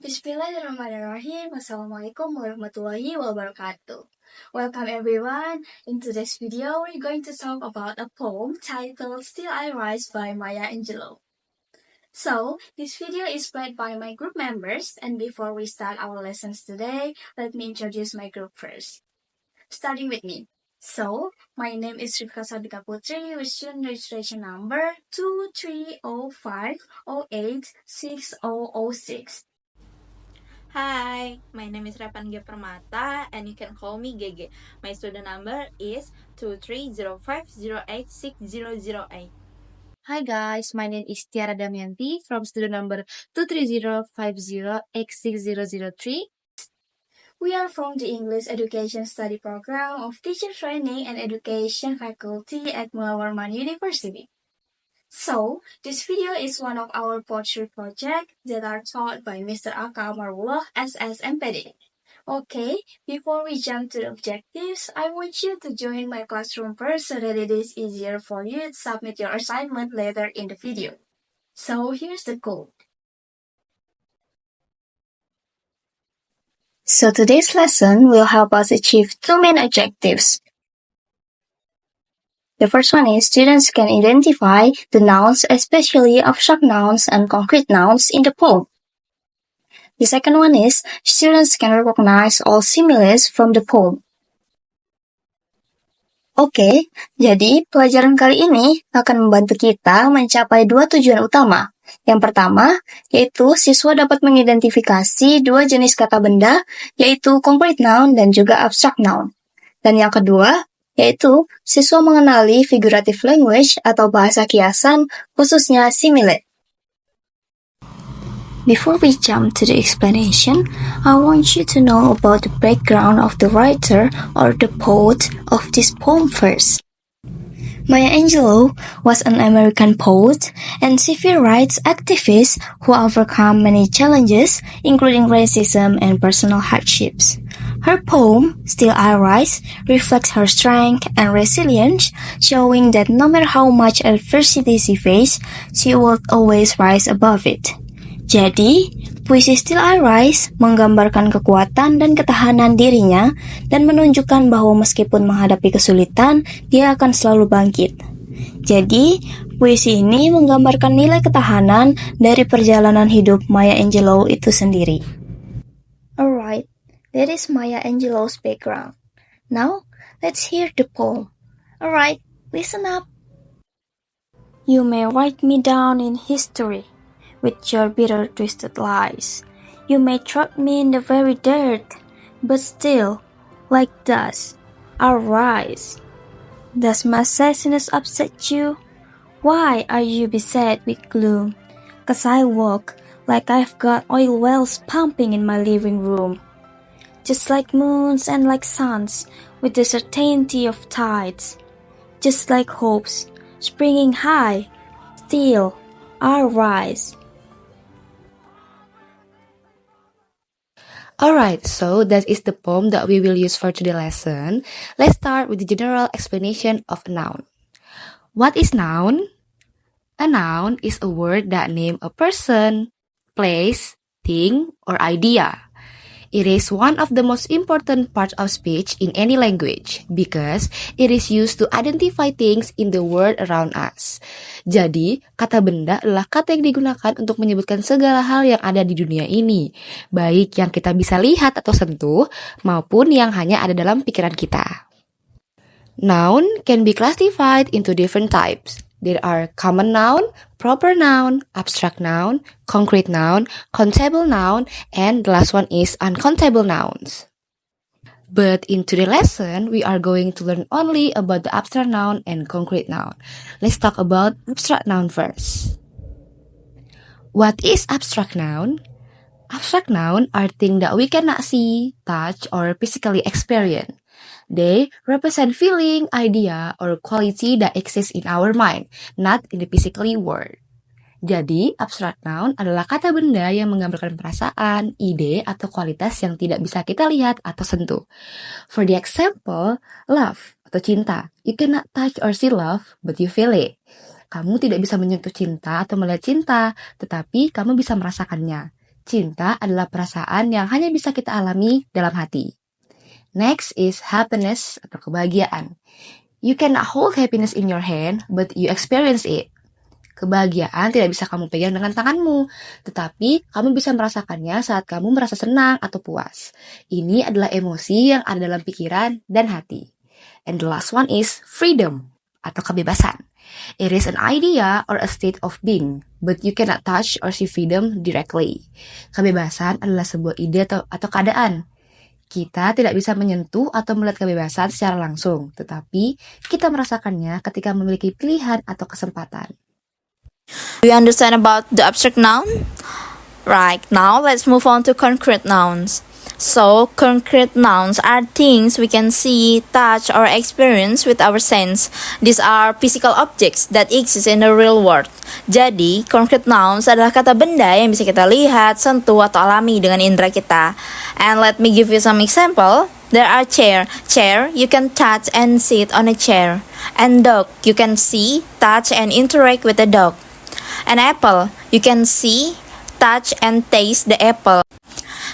Bismillahirrahmanirrahim. Assalamualaikum warahmatullahi wabarakatuh. Welcome everyone. In today's video, we're going to talk about a poem titled Still I Rise by Maya Angelou. So, this video is played by my group members, and before we start our lessons today, let me introduce my group first. Starting with me. So, my name is Rifka Sabika Putri with student registration number 2305086006. Hi, my name is Repan G. Permata and you can call me Gege. My student number is 2305086008. Hi guys, my name is Tiara Damianti from student number 23050X6003. We are from the English Education Study Program of Teacher Training and Education Faculty at Mullah Warman University. So, this video is one of our poetry projects that are taught by Mr. Aka Amarullah SSMPD. Okay, before we jump to the objectives, I want you to join my classroom first so that it is easier for you to submit your assignment later in the video. So, here's the code. So, today's lesson will help us achieve two main objectives. The first one is students can identify the nouns, especially abstract nouns and concrete nouns in the poem. The second one is students can recognize all similes from the poem. Oke, jadi pelajaran kali ini akan membantu kita mencapai dua tujuan utama. Yang pertama, yaitu siswa dapat mengidentifikasi dua jenis kata benda, yaitu concrete noun dan juga abstract noun. Dan yang kedua, yaitu siswa mengenali figurative language atau bahasa kiasan, khususnya simile. Before we jump to the explanation, I want you to know about the background of the writer or the poet of this poem first. Maya Angelou was an American poet and civil rights activist who overcome many challenges, including racism and personal hardships. Her poem, Still I Rise, reflects her strength and resilience, showing that no matter how much adversity she faced, she would always rise above it. Jadi, puisi Still I Rise menggambarkan kekuatan dan ketahanan dirinya dan menunjukkan bahwa meskipun menghadapi kesulitan, dia akan selalu bangkit. Jadi, puisi ini menggambarkan nilai ketahanan dari perjalanan hidup Maya Angelou itu sendiri. Alright, that is Maya Angelou's background. Now, let's hear the poem. Alright, listen up. You may write me down in history with your bitter twisted lies. You may trap me in the very dirt, but still, like dust, I'll rise. Does my sadness upset you? Why are you beset with gloom? 'Cause I walk like I've got oil wells pumping in my living room. Just like moons and like suns, with the certainty of tides. Just like hopes, springing high, still, I'll rise. Alright, so that is the poem that we will use for today's lesson. Let's start with the general explanation of a noun. What is noun? A noun is a word that name a person, place, thing, or idea. It is one of the most important parts of speech in any language because it is used to identify things in the world around us. Jadi, kata benda adalah kata yang digunakan untuk menyebutkan segala hal yang ada di dunia ini, baik yang kita bisa lihat atau sentuh, maupun yang hanya ada dalam pikiran kita. Noun can be classified into different types. There are common noun, proper noun, abstract noun, concrete noun, countable noun, and the last one is uncountable nouns. But in today's lesson, we are going to learn only about the abstract noun and concrete noun. Let's talk about abstract noun first. What is abstract noun? Abstract noun are things that we cannot see, touch, or physically experience. They represent feeling, idea, or quality that exists in our mind, not in the physically world. Jadi, abstract noun adalah kata benda yang menggambarkan perasaan, ide, atau kualitas yang tidak bisa kita lihat atau sentuh. For the example, love atau cinta. You cannot touch or see love, but you feel it. Kamu tidak bisa menyentuh cinta atau melihat cinta, tetapi kamu bisa merasakannya. Cinta adalah perasaan yang hanya bisa kita alami dalam hati. Next is happiness atau kebahagiaan. You cannot hold happiness in your hand, but you experience it. Kebahagiaan tidak bisa kamu pegang dengan tanganmu, tetapi kamu bisa merasakannya saat kamu merasa senang atau puas. Ini adalah emosi yang ada dalam pikiran dan hati. And the last one is freedom atau kebebasan. It is an idea or a state of being, but you cannot touch or see freedom directly. Kebebasan adalah sebuah ide atau keadaan. Kita tidak bisa menyentuh atau melihat kebebasan secara langsung, tetapi kita merasakannya ketika memiliki pilihan atau kesempatan. Do you understand about the abstract noun? Right, now let's move on to concrete nouns. So, concrete nouns are things we can see, touch, or experience with our sense. These are physical objects that exist in the real world. Jadi, concrete nouns adalah kata benda yang bisa kita lihat, sentuh, atau alami dengan indera kita. And let me give you some example. There are chair. Chair, you can touch and sit on a chair. And dog, you can see, touch, and interact with a dog. An apple, you can see, touch, and taste the apple.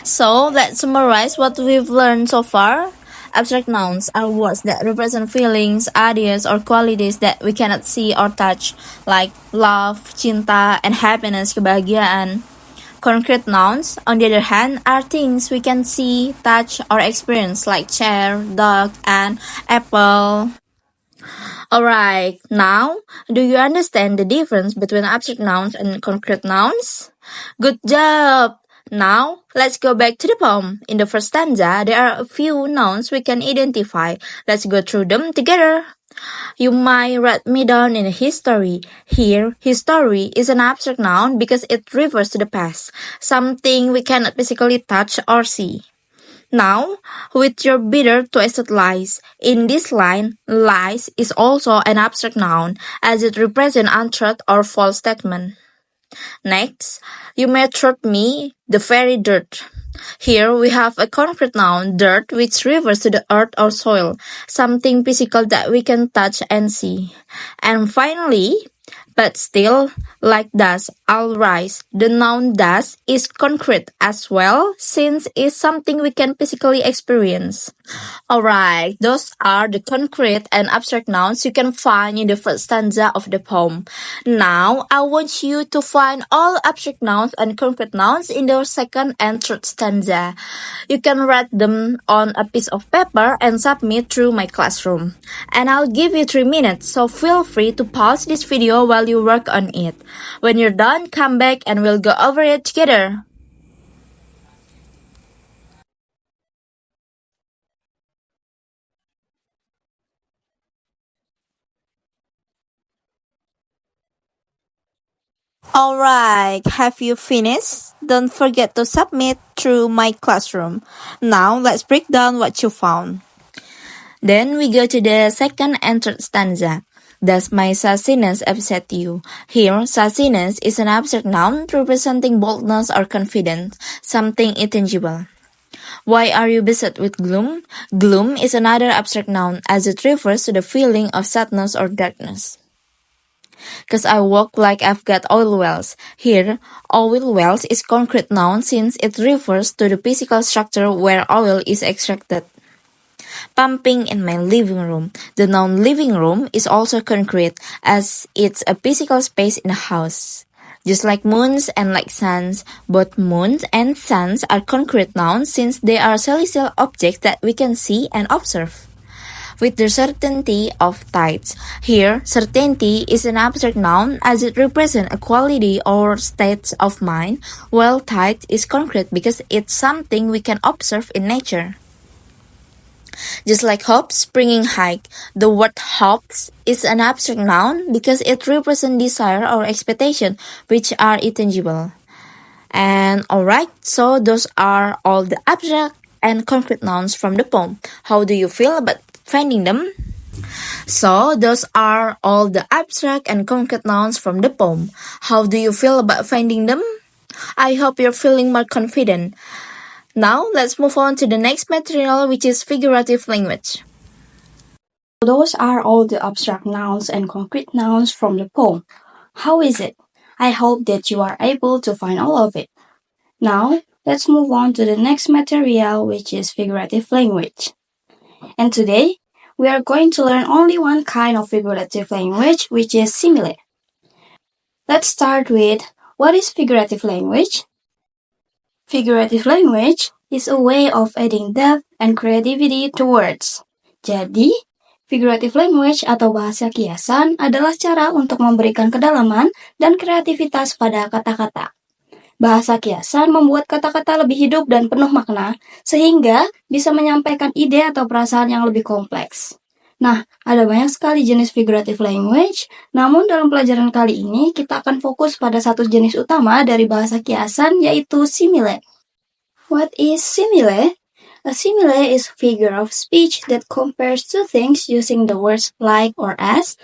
So, let's summarize what we've learned so far. Abstract nouns are words that represent feelings, ideas, or qualities that we cannot see or touch, like love, cinta, and happiness, kebahagiaan. Concrete nouns, on the other hand, are things we can see, touch, or experience, like chair, dog, and apple. Alright, now, do you understand the difference between abstract nouns and concrete nouns? Good job! Now, let's go back to the poem. In the first stanza, there are a few nouns we can identify. Let's go through them together. You might write me down in history. Here, history is an abstract noun because it refers to the past, something we cannot physically touch or see. Now, with your bitter twisted lies. In this line, lies is also an abstract noun as it represents untruth or false statement. Next, you may trust me, the very dirt. Here we have a concrete noun, dirt, which refers to the earth or soil, something physical that we can touch and see. And finally, but still, like dust, I'll rise. The noun dust is concrete as well, since it's something we can physically experience. Alright, those are the concrete and abstract nouns you can find in the first stanza of the poem. Now, I want you to find all abstract nouns and concrete nouns in the second and third stanza. You can write them on a piece of paper and submit through my classroom. And I'll give you 3 minutes, so feel free to pause this video while you work on it. When you're done, come back and we'll go over it together. Alright, have you finished? Don't forget to submit through my classroom. Now let's break down what you found. Then we go to the second and third stanza. Does my sassiness upset you? Here, sassiness is an abstract noun representing boldness or confidence, something intangible. Why are you beset with gloom? Gloom is another abstract noun as it refers to the feeling of sadness or darkness. 'Cause I walk like I've got oil wells. Here, oil wells is concrete noun since it refers to the physical structure where oil is extracted. Pumping in my living room. The noun living room is also concrete as it's a physical space in a house. Just like moons and like suns, both moons and suns are concrete nouns since they are celestial objects that we can see and observe. With the certainty of tides. Here, certainty is an abstract noun as it represents a quality or state of mind, while tide is concrete because it's something we can observe in nature. Just like hope, springing high, the word hopes is an abstract noun because it represents desire or expectation, which are intangible. And alright, so those are all the abstract and concrete nouns from the poem. How do you feel about finding them? So, those are all the abstract and concrete nouns from the poem. How do you feel about finding them? I hope you're feeling more confident. Now, let's move on to the next material, which is figurative language. Those are all the abstract nouns and concrete nouns from the poem. How is it? I hope that you are able to find all of it. Now, let's move on to the next material, which is figurative language. And today, we are going to learn only one kind of figurative language, which is simile. Let's start with, what is figurative language? Figurative language is a way of adding depth and creativity to words. Jadi, figurative language atau bahasa kiasan adalah cara untuk memberikan kedalaman dan kreativitas pada kata-kata. Bahasa kiasan membuat kata-kata lebih hidup dan penuh makna, sehingga bisa menyampaikan ide atau perasaan yang lebih kompleks. Nah, ada banyak sekali jenis figurative language, namun dalam pelajaran kali ini kita akan fokus pada satu jenis utama dari bahasa kiasan, yaitu simile. What is simile? A simile is a figure of speech that compares two things using the words like or as,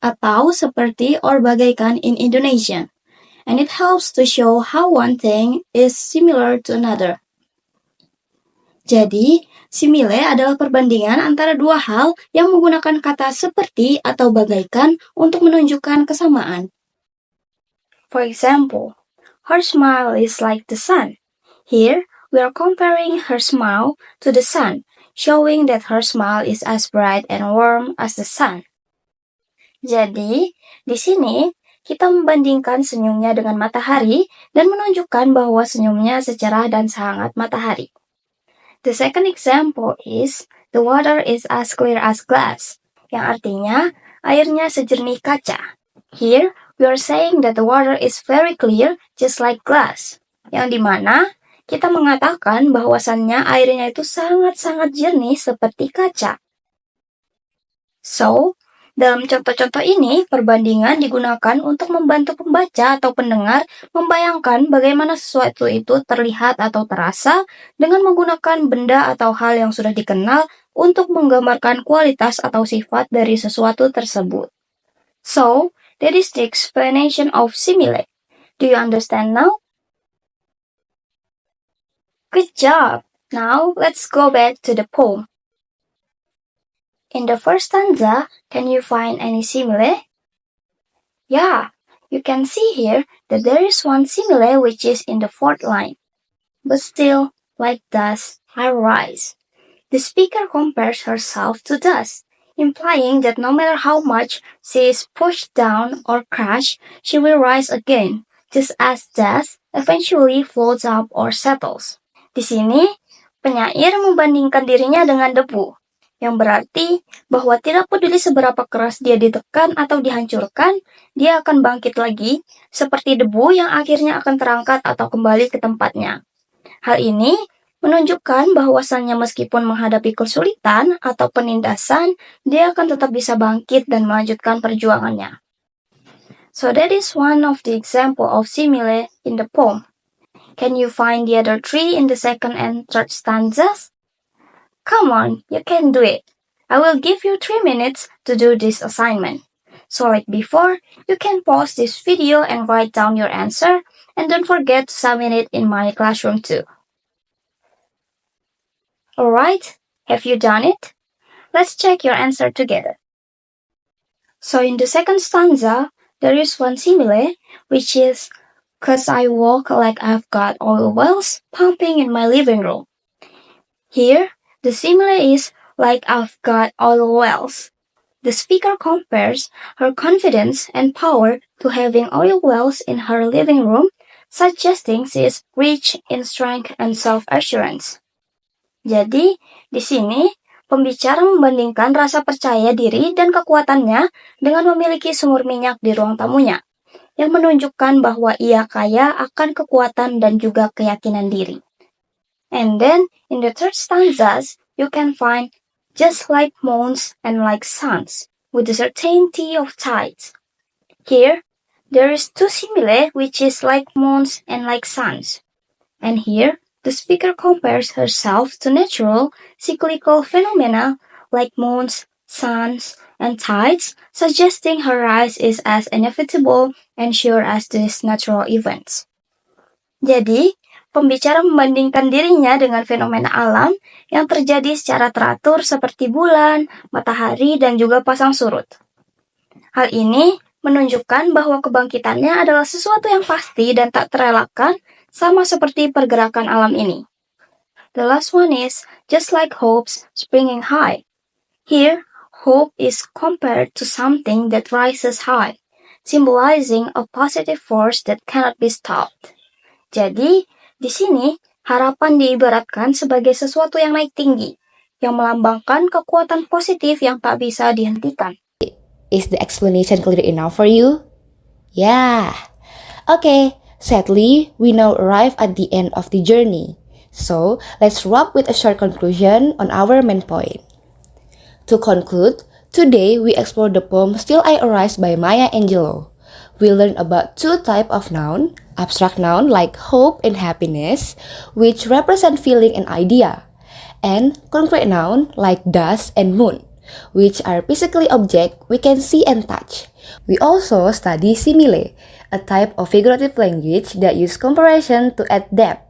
atau seperti or bagaikan in Indonesian. And it helps to show how one thing is similar to another. Jadi, simile adalah perbandingan antara dua hal yang menggunakan kata seperti atau bagaikan untuk menunjukkan kesamaan. For example, her smile is like the sun. Here, we are comparing her smile to the sun, showing that her smile is as bright and warm as the sun. Jadi, di sini kita membandingkan senyumnya dengan matahari dan menunjukkan bahwa senyumnya secerah dan sehangat matahari. The second example is, the water is as clear as glass, yang artinya airnya sejernih kaca. Here, we are saying that the water is very clear, just like glass, yang dimana kita mengatakan bahwasannya airnya itu sangat-sangat jernih seperti kaca. So, dalam contoh-contoh ini, perbandingan digunakan untuk membantu pembaca atau pendengar membayangkan bagaimana sesuatu itu terlihat atau terasa dengan menggunakan benda atau hal yang sudah dikenal untuk menggambarkan kualitas atau sifat dari sesuatu tersebut. So, that is the explanation of simile. Do you understand now? Good job! Now, let's go back to the poem. In the first stanza, can you find any simile? Yeah, you can see here that there is one simile which is in the fourth line. But still, like dust, I rise. The speaker compares herself to dust, implying that no matter how much she is pushed down or crushed, she will rise again, just as dust eventually floats up or settles. Di sini, penyair membandingkan dirinya dengan debu, yang berarti bahwa tidak peduli seberapa keras dia ditekan atau dihancurkan, dia akan bangkit lagi, seperti debu yang akhirnya akan terangkat atau kembali ke tempatnya. Hal ini menunjukkan bahwasannya meskipun menghadapi kesulitan atau penindasan, dia akan tetap bisa bangkit dan melanjutkan perjuangannya. So that is one of the example of simile in the poem. Can you find the other three in the second and third stanzas? Come on, you can do it. I will give you 3 minutes to do this assignment. So like before, you can pause this video and write down your answer, and don't forget to submit it in my classroom too. Alright, have you done it? Let's check your answer together. So in the second stanza, there is one simile, which is, 'cause I walk like I've got oil wells pumping in my living room. Here, the simile is like I've got oil wells. The speaker compares her confidence and power to having oil wells in her living room, suggesting she is rich in strength and self-assurance. Jadi, di sini, pembicara membandingkan rasa percaya diri dan kekuatannya dengan memiliki sumur minyak di ruang tamunya, yang menunjukkan bahwa ia kaya akan kekuatan dan juga keyakinan diri. And then, in the third stanzas, you can find just like moons and like suns, with the certainty of tides. Here, there is two simile, which is like moons and like suns. And here, the speaker compares herself to natural, cyclical phenomena like moons, suns, and tides, suggesting her rise is as inevitable and sure as these natural events. Jadi, pembicara membandingkan dirinya dengan fenomena alam yang terjadi secara teratur seperti bulan, matahari, dan juga pasang surut. Hal ini menunjukkan bahwa kebangkitannya adalah sesuatu yang pasti dan tak terelakkan, sama seperti pergerakan alam ini. The last one is just like hopes springing high. Here, hope is compared to something that rises high, symbolizing a positive force that cannot be stopped. Jadi, di sini harapan diibaratkan sebagai sesuatu yang naik tinggi, yang melambangkan kekuatan positif yang tak bisa dihentikan. Is the explanation clear enough for you? Yeah. Okay, sadly, we now arrive at the end of the journey. So, let's wrap with a short conclusion on our main point. To conclude, today we explore the poem Still I Arise by Maya Angelou. We learn about two types of noun, abstract noun like hope and happiness, which represent feeling and idea, and concrete noun like dust and moon, which are physically objects we can see and touch. We also study simile, a type of figurative language that use comparison to add depth,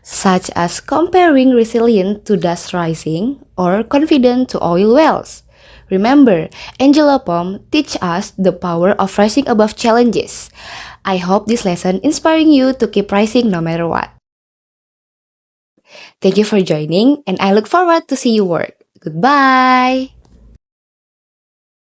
such as comparing resilient to dust rising or confident to oil wells. Remember, Angela poem teach us the power of rising above challenges. I hope this lesson inspiring you to keep rising no matter what. Thank you for joining, and I look forward to see you work. Goodbye!